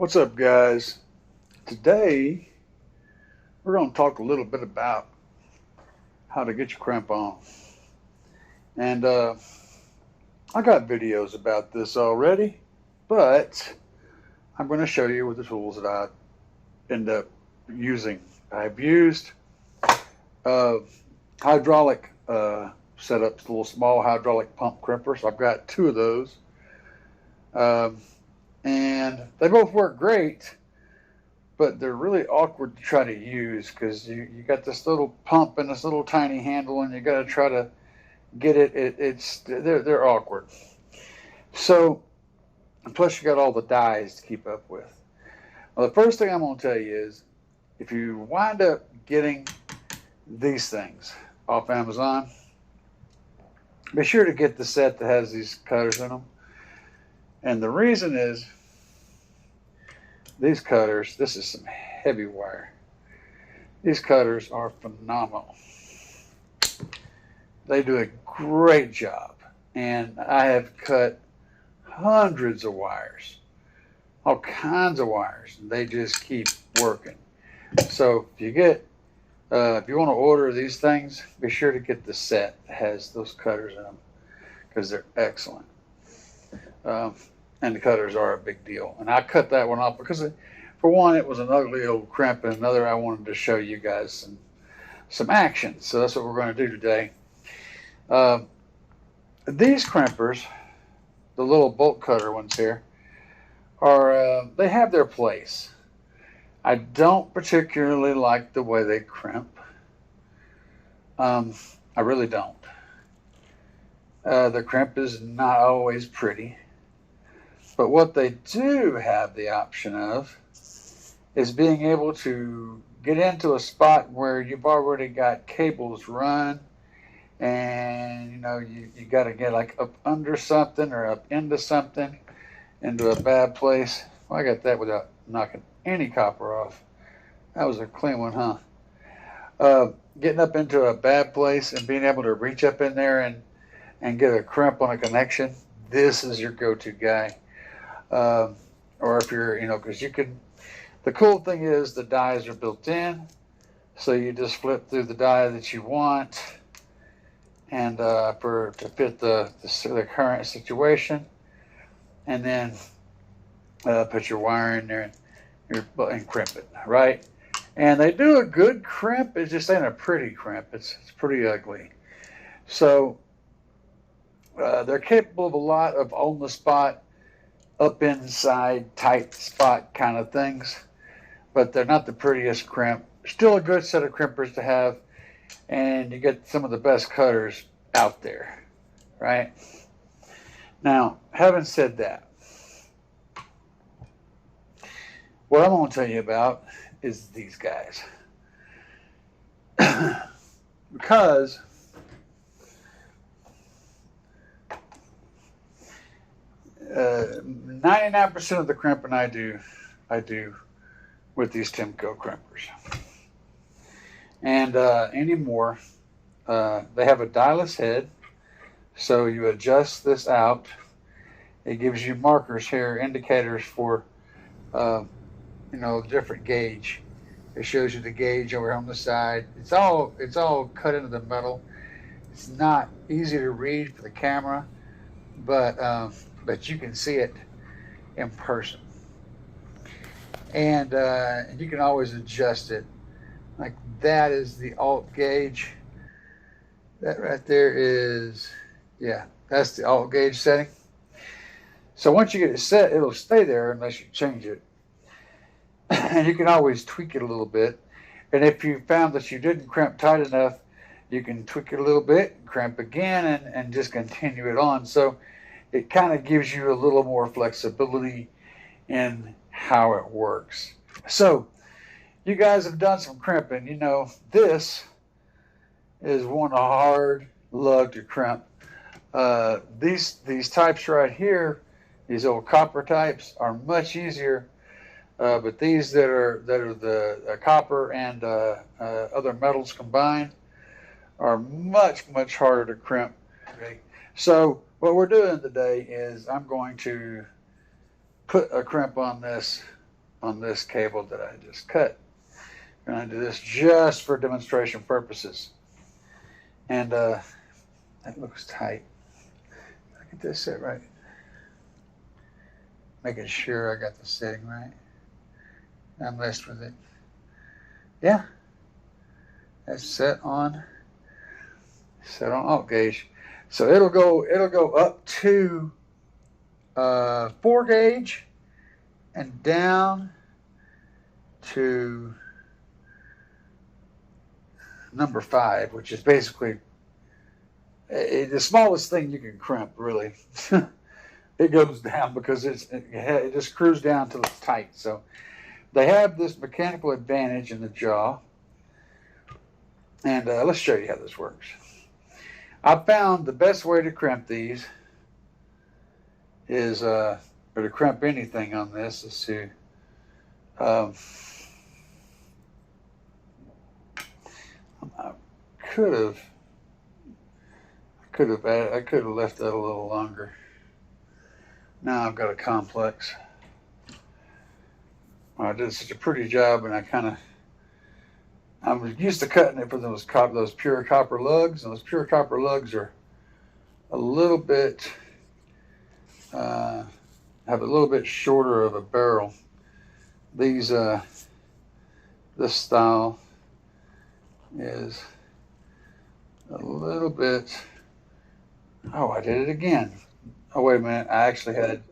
What's up, guys? Today we're going to talk a little bit about how to get your crimp on. And I got videos about this already, but I'm going to show you with the tools that I end up using. I've used hydraulic setups, little small hydraulic pump crimpers. I've got two of those. And they both work great, but they're really awkward to try to use because you got this little pump and this little tiny handle, and you got to try to get they're awkward. So, plus you got all the dies to keep up with. Well, the first thing I'm going to tell you is, if you wind up getting these things off Amazon, be sure to get the set that has these cutters in them. And the reason is, these cutters, this is some heavy wire. These cutters are phenomenal. They do a great job. And I have cut hundreds of wires, all kinds of wires. And they just keep working. So if you if you want to order these things, be sure to get the set that has those cutters in them, because they're excellent. And the cutters are a big deal. And I cut that one off because, for one, it was an ugly old crimp, and another, I wanted to show you guys some action. So that's what we're going to do today. These crimpers, the little bolt cutter ones here, they have their place. I don't particularly like the way they crimp. I really don't. The crimp is not always pretty. But what they do have the option of is being able to get into a spot where you've already got cables run, and you got to get like up under something or up into something, into a bad place. Well, I got that without knocking any copper off. That was a clean one, huh? Getting up into a bad place and being able to reach up in there and get a crimp on a connection, this is your go-to guy. Or if you're, because you can, the cool thing is the dies are built in, so you just flip through the die that you want, and to fit the current situation, and then put your wire in there and crimp it, right? And they do a good crimp. It just ain't a pretty crimp. It's pretty ugly. So they're capable of a lot of on the spot, up inside, tight spot kind of things, but they're not the prettiest crimp. Still a good set of crimpers to have, and you get some of the best cutters out there, right? Now, having said that, what I'm going to tell you about is these guys. Because 99% of the crimping I do with these Timco crimpers. And anymore, they have a dialless head, so you adjust this out. It gives you markers here, indicators for different gauge. It shows you the gauge over on the side. It's all cut into the metal. It's not easy to read for the camera, but you can see it in person. And you can always adjust it. Like that is the alt gauge. That right there is, that's the alt gauge setting. So once you get it set, it'll stay there unless you change it. And you can always tweak it a little bit. And if you found that you didn't crimp tight enough, you can tweak it a little bit, crimp again, and just continue it on. So it kind of gives you a little more flexibility in how it works. So you guys have done some crimping. This is one hard lug to crimp. These types right here, these old copper types, are much easier. But these that are the copper and other metals combined are much harder to crimp. Okay. So what we're doing today is I'm going to put a crimp on this on this cable that I just cut. I'm going to do this just for demonstration purposes. And that looks tight. I get this set right. Making sure I got the setting right. I messed with it. Yeah. That's set on alt gauge. So it'll go up to 4 gauge and down to number 5, which is basically the smallest thing you can crimp, really. It goes down because it just screws down till it's tight. So they have this mechanical advantage in the jaw. And let's show you how this works. I found the best way to crimp these is, or to crimp anything on this, is to I could have left that a little longer. Now I've got a complex. I did such a pretty job, and I'm used to cutting it for those pure copper lugs, and those pure copper lugs are a little bit have a little bit shorter of a barrel. These this style is a little bit. Oh, I did it again. Oh, wait a minute. I actually had.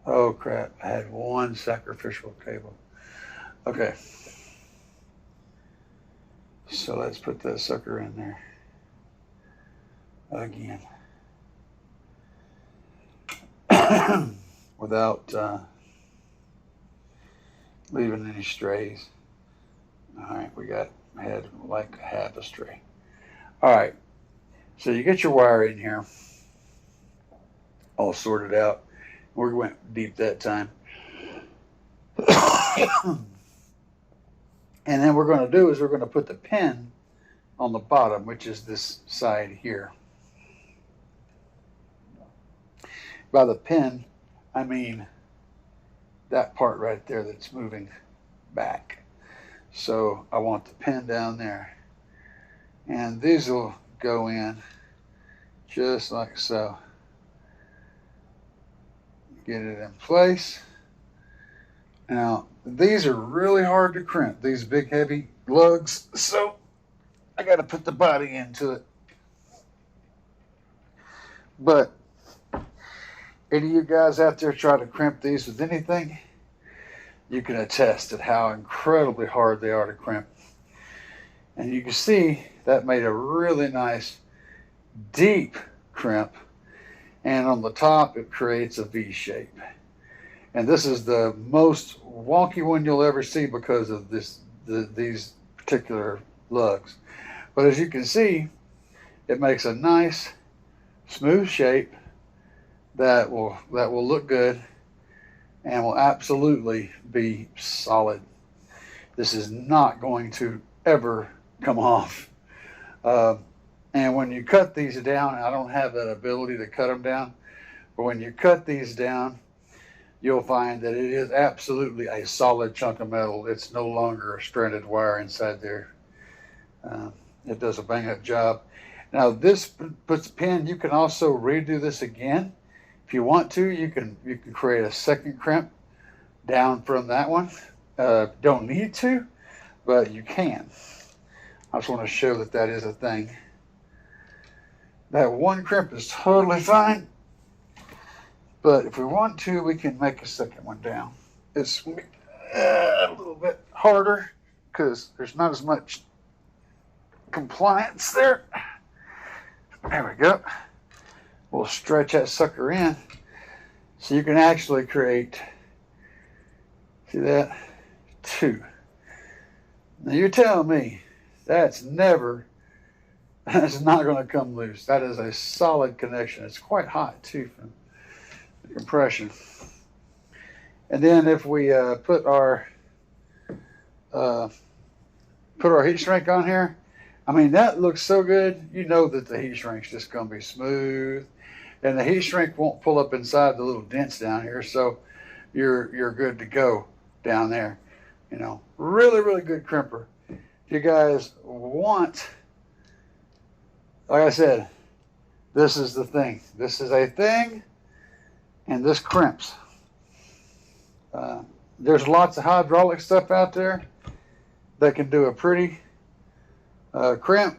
Oh crap! I had one sacrificial cable. Okay. So let's put that sucker in there again without leaving any strays. All right, we had like half a stray. All right, so you get your wire in here all sorted out. We went deep that time. And then what we're going to do is we're going to put the pin on the bottom, which is this side here. By the pin, I mean that part right there that's moving back. So I want the pin down there. And these will go in just like so. Get it in place. Now, these are really hard to crimp, these big heavy lugs, so I got to put the body into it. But any of you guys out there try to crimp these with anything, you can attest at how incredibly hard they are to crimp. And you can see that made a really nice deep crimp, and on the top it creates a V shape. And this is the most wonky one you'll ever see because of these particular lugs. But as you can see, it makes a nice smooth shape that will look good and will absolutely be solid. This is not going to ever come off. And when you cut these down, I don't have that ability to cut them down, but when you cut these down, you'll find that it is absolutely a solid chunk of metal. It's no longer a stranded wire inside there. It does a bang-up job. Now this puts pin. You can also redo this again if you want to. You can create a second crimp down from that one. Don't need to, but you can. I just want to show that that is a thing. That one crimp is totally fine. But if we want to, we can make a second one down. It's a little bit harder because there's not as much compliance there. There we go. We'll stretch that sucker in so you can actually create, see that, 2. Now you're telling me that's not going to come loose. That is a solid connection. It's quite hot too from compression. And then if we put our heat shrink on here, I mean, that looks so good. You know that the heat shrink's just going to be smooth, and the heat shrink won't pull up inside the little dents down here, so you're good to go. down there. You know, really, really good crimper. If you guys want, like I said, this is the thing. This is a thing, and this crimps. There's lots of hydraulic stuff out there that can do a pretty crimp.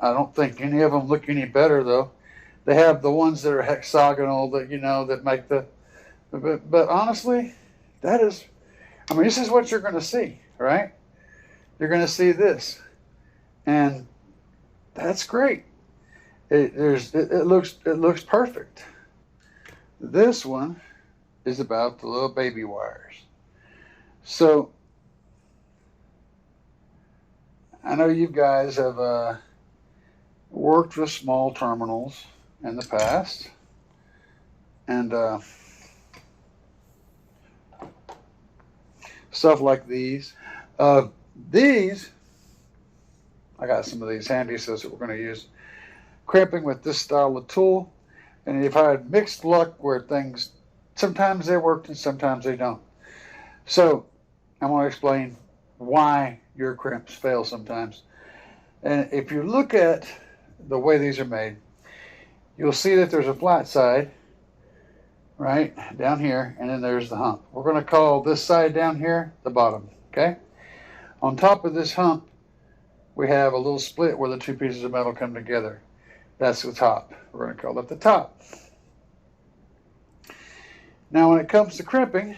I don't think any of them look any better, though. They have the ones that are hexagonal that, you know, that make the, but honestly, that is, I mean, this is what you're going to see, right? You're going to see this, and that's great. It looks perfect. This one is about the little baby wires. So I know you guys have worked with small terminals in the past, and stuff like these. These, I got some of these handy, so that's what we're going to use. Crimping with this style of tool, and if I had mixed luck where things, sometimes they worked and sometimes they don't. So I want to explain why your crimps fail sometimes. And if you look at the way these are made, you'll see that there's a flat side, right, down here, and then there's the hump. We're going to call this side down here the bottom, okay? On top of this hump, we have a little split where the two pieces of metal come together. That's the top. We're going to call it the top. Now, when it comes to crimping,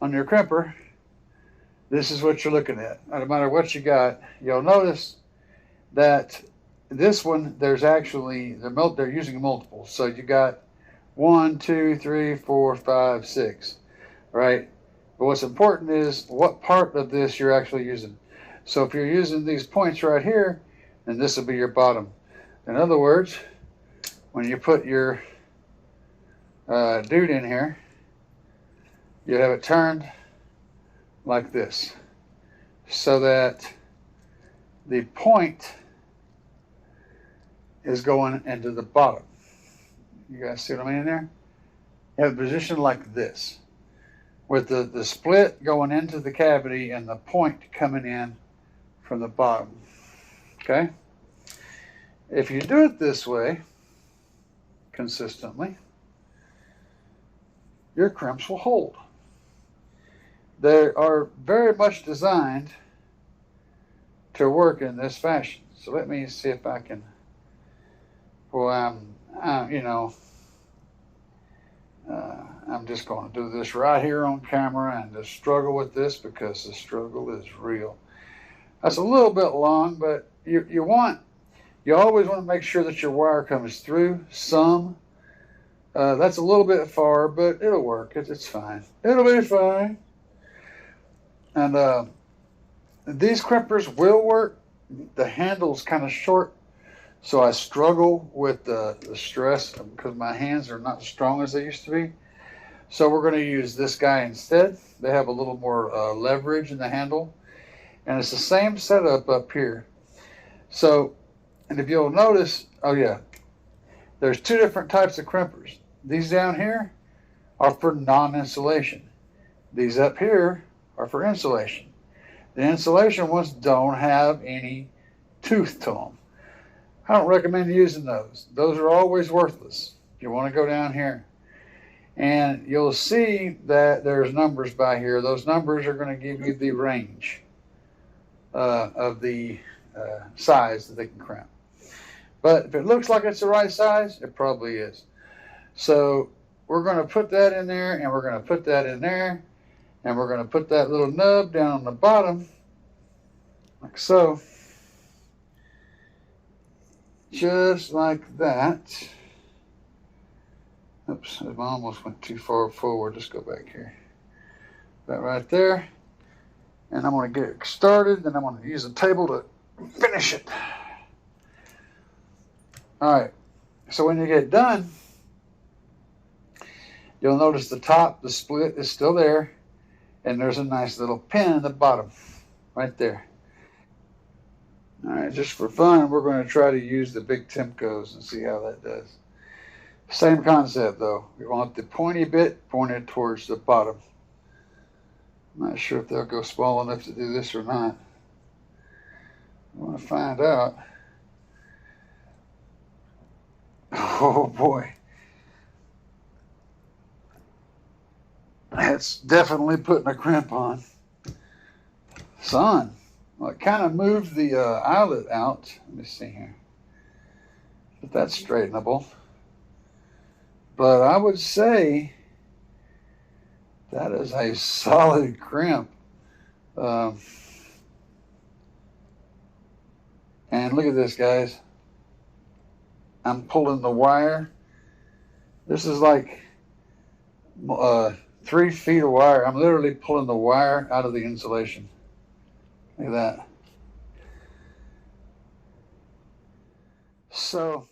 on your crimper, this is what you're looking at. No matter what you got, you'll notice that this one, there's actually, they're using multiples. So you got 1, 2, 3, 4, 5, 6, right? But what's important is what part of this you're actually using. So if you're using these points right here, then this will be your bottom. In other words, when you put your dude in here, you have it turned like this, so that the point is going into the bottom. You guys see what I mean there? You have a position like this, with the split going into the cavity and the point coming in from the bottom, okay? If you do it this way, consistently, your crimps will hold. They are very much designed to work in this fashion. So let me see if I can, well, I'm just going to do this right here on camera and just struggle with this because the struggle is real. That's a little bit long, but you always want to make sure that your wire comes through some. That's a little bit far, but it'll work. It's fine. It'll be fine. And these crimpers will work. The handle's kind of short, so I struggle with the stress because my hands are not as strong as they used to be. So we're going to use this guy instead. They have a little more leverage in the handle, and it's the same setup up here. So, and if you'll notice, oh yeah, there's two different types of crimpers. These down here are for non-insulation. These up here are for insulation. The insulation ones don't have any tooth to them. I don't recommend using those. Those are always worthless. You want to go down here. And you'll see that there's numbers by here. Those numbers are going to give you the range of the size that they can crimp. But if it looks like it's the right size, it probably is. So we're going to put that in there, and we're going to put that in there, and we're going to put that little nub down on the bottom, like so. Just like that. Oops, I almost went too far forward. Let's go back here. That right there. And I'm going to get it started, and I'm going to use a table to finish it. All right. So when you get done, you'll notice the top, the split is still there, and there's a nice little pin in the bottom right there. All right, just for fun, we're going to try to use the big Timcos and see how that does. Same concept, though. We want the pointy bit pointed towards the bottom. I'm not sure if they'll go small enough to do this or not. I want to find out. Oh boy. It's definitely putting a crimp on. Son, well, it kind of moved the eyelet out. Let me see here. But that's straightenable. But I would say that is a solid crimp. And look at this, guys. I'm pulling the wire. This is like 3 feet of wire. I'm literally pulling the wire out of the insulation. Look at that. So